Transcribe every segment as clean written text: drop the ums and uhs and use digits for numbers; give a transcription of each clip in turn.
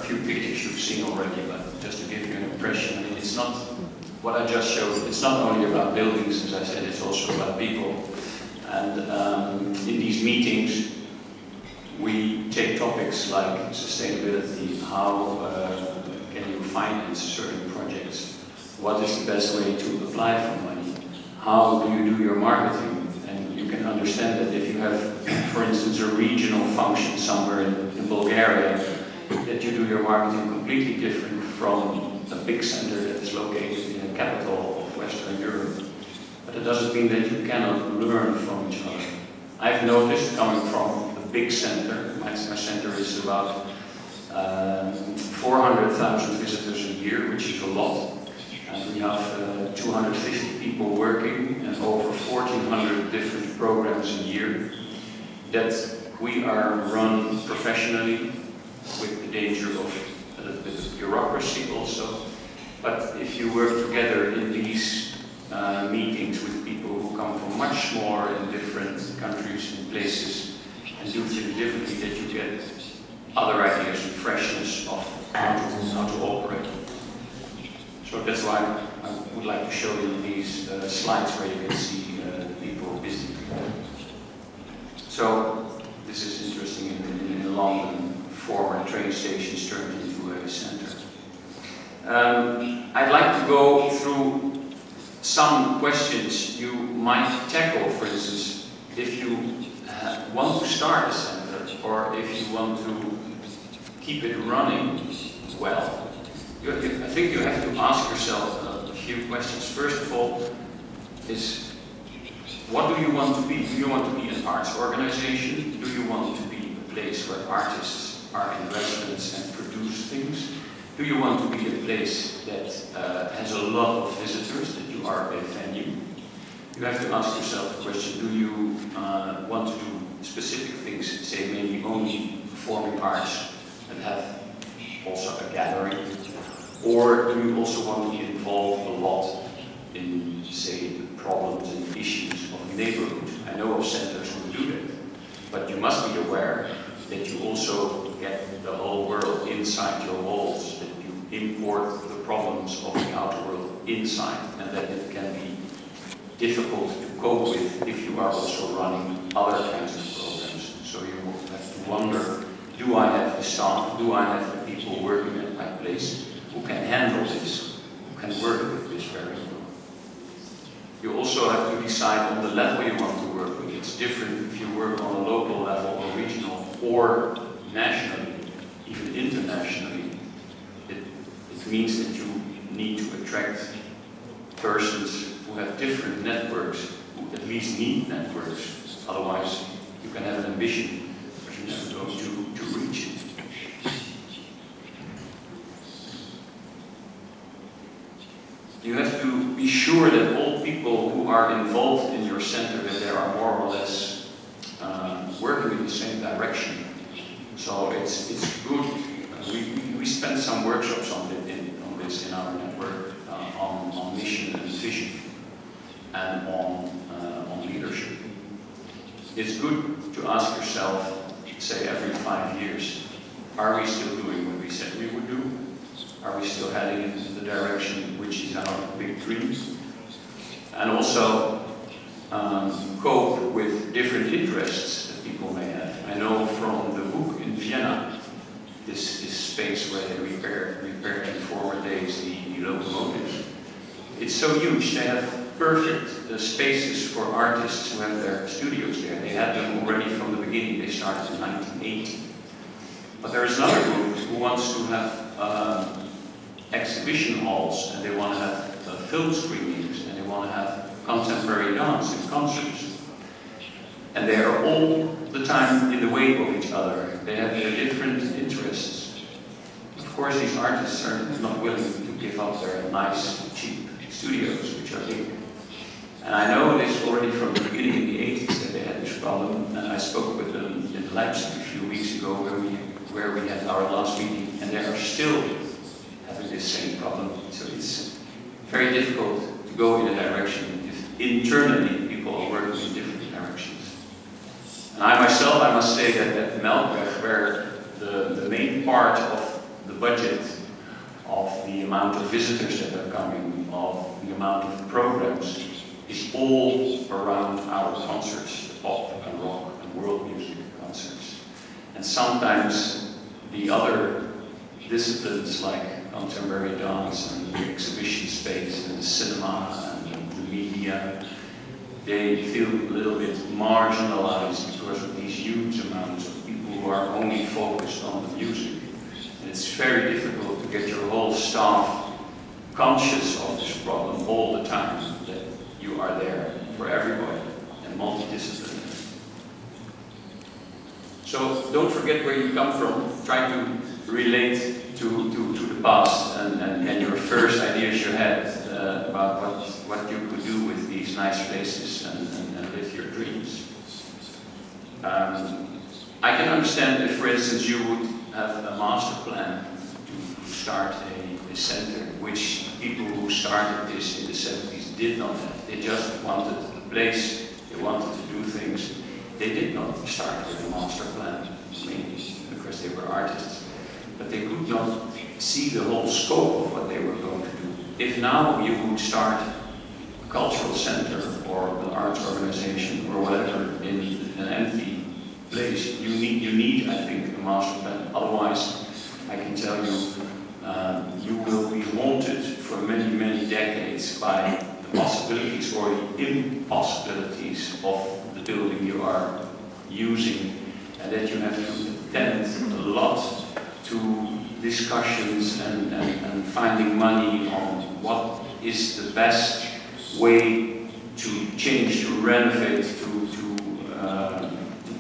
A few pictures you've seen already, but just to give you an impression, I mean, it's not what I just showed. It's not only about buildings, as I said, it's also about people. And in these meetings, we take topics like sustainability, how can you finance certain projects, what is the best way to apply for money, how do you do your marketing, and you can understand that if you have, for instance, a regional function somewhere in Bulgaria, that you do your marketing completely different from a big center that is located in the capital of Western Europe. But it doesn't mean that you cannot learn from each other. I've noticed, coming from a big center, my center is about 400,000 visitors a year, which is a lot. And we have 250 people working and over 1,400 different programs a year. That we are run professionally, with the danger of a little bit of bureaucracy also. But if you work together in these meetings with people who come from much smaller and different countries and places and do things differently, that you get other ideas and freshness of how to operate. So that's why I would like to show you these slides where you can see people busy. So this is interesting in London. Former train stations turned into a center. I'd like to go through some questions you might tackle, for instance, if you want to start a center or if you want to keep it running well. I think you have to ask yourself a few questions. First of all, is what do you want to be? Do you want to be an arts organization? Do you want to be a place where artists are in residence and produce things? Do you want to be a place that has a lot of visitors, that you are a venue? You have to ask yourself the question, do you want to do specific things, say maybe only performing arts and have also a gathering? Or do you also want to be involved a lot in, say, the problems and issues of the neighborhood? I know of centers who do that, but you must be aware that you also get the whole world inside your walls, that you import the problems of the outer world inside, and that it can be difficult to cope with if you are also running other kinds of programs. So you have to wonder, do I have the staff, do I have the people working at my place who can handle this, who can work with this very well? You also have to decide on the level you want to work with. It's different if you work on a local level or regional or nationally, even internationally. It means that you need to attract persons who have different networks, who at least need networks. Otherwise, you can have an ambition, but you're never going to reach it. You have to be sure that all people who are involved in your center, that they are more or less working in the same direction. So it's good. We spent some workshops on this in our network, on mission and vision and on leadership. It's good to ask yourself, say every 5 years, are we still doing what we said we would do? Are we still heading in the direction which is our big dreams? And also cope with different interests that people may have. I know from the book in Vienna, this space where they repaired in former days the locomotives. It's so huge. They have perfect spaces for artists who have their studios there. They had them already from the beginning. They started in 1980. But there is another group who wants to have exhibition halls, and they want to have film screenings, and they want to have contemporary dance and concerts. And they are all the time in the way of each other. They have their different interests. Of course, these artists are not willing to give up their nice, cheap studios, which are big. And I know this already from the beginning in the 80s that they had this problem, and I spoke with them in Leipzig a few weeks ago where we had our last meeting, and they are still having this same problem. So it's very difficult to go in a direction if internally people are working in different directions. And I myself, I must say that at Melkweg, where the main part of the budget, of the amount of visitors that are coming, of the amount of programs, is all around our concerts, pop and rock and world music concerts. And sometimes the other disciplines like contemporary dance and the exhibition space and the cinema and the media, they feel a little bit marginalized because of these huge amounts of people who are only focused on the music. And it's very difficult to get your whole staff conscious of this problem all the time, that you are there for everybody and multidisciplinary. So don't forget where you come from. Try to relate to the past and your first ideas you had about what you could do with these nice places and live your dreams. I can understand if, for instance, you would have a master plan to start a center, which people who started this in the 70s did not have. They just wanted a place, they wanted to do things. They did not start with a master plan, mainly because they were artists. But they could not see the whole scope of what they were going to do. If now you would start a cultural center or an arts organization or whatever in an empty place, you need, I think, a master plan. Otherwise, I can tell you, you will be haunted for many, many decades by the possibilities or the impossibilities of the building you are using, and that you have to attend a lot to discussions and finding money on what is the best way to change, to renovate, to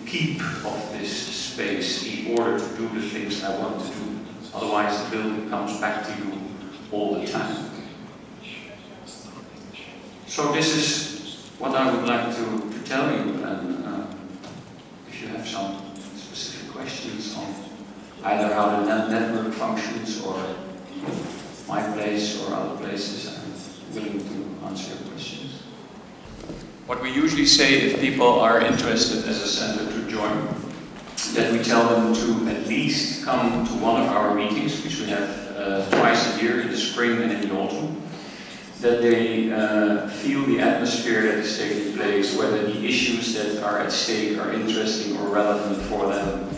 keep of this space in order to do the things I want to do. Otherwise the building comes back to you all the time. So this is what I would like to tell you, and if you have some specific questions on either how the network functions or my place or other places, I'm willing to answer your questions. What we usually say if people are interested as a center to join, that we tell them to at least come to one of our meetings, which we have twice a year, in the spring and in the autumn, that they feel the atmosphere that is taking place, whether the issues that are at stake are interesting or relevant for them,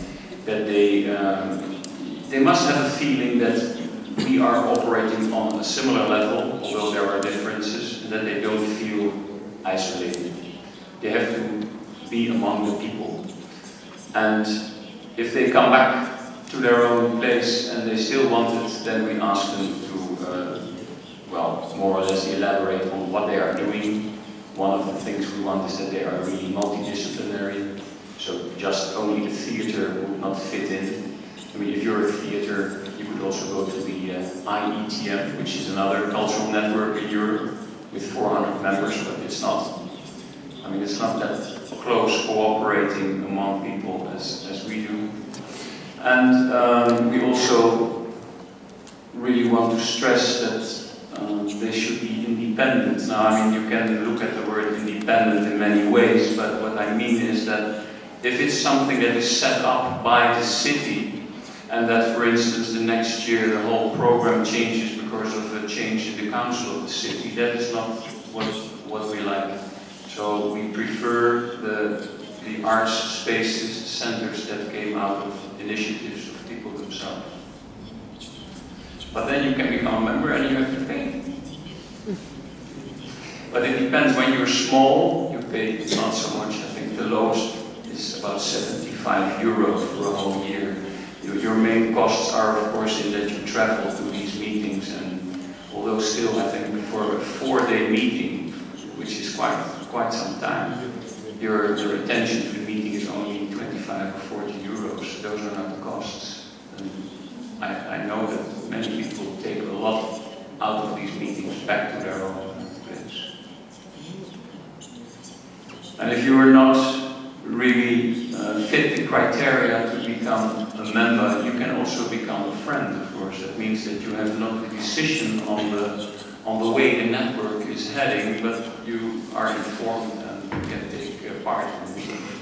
that they must have a feeling that we are operating on a similar level, although there are differences, and that they don't feel isolated. They have to be among the people. And if they come back to their own place and they still want it, then we ask them to, well, more or less elaborate on what they are doing. One of the things we want is that they are really multidisciplinary. So just only the theater would not fit in. I mean, if you're a theater, you could also go to the IETM, which is another cultural network in Europe with 400 members, but it's not, I mean, it's not that close cooperating among people as we do. And we also really want to stress that they should be independent. Now, I mean, you can look at the word independent in many ways, but what I mean is that if it's something that is set up by the city, and that, for instance, the next year the whole program changes because of a change in the council of the city, that is not what we like. So we prefer the arts spaces, centers that came out of initiatives of people themselves. But then you can become a member and you have to pay. But it depends. When you're small, you pay not so much. I think the lowest is about 75 euros for a whole year. Your main costs are, of course, in that you travel to these meetings, and although still, I think, for a 4-day meeting, which is quite some time, your attention to the meeting is only 25 or 40 euros. Those are not the costs. And I know that many people take a lot out of these meetings back to their own place. And if you are not really fit the criteria to become a member, you can also become a friend, of course. That means that you have not the decision on the way the network is heading, but you are informed and you can take part in the meeting.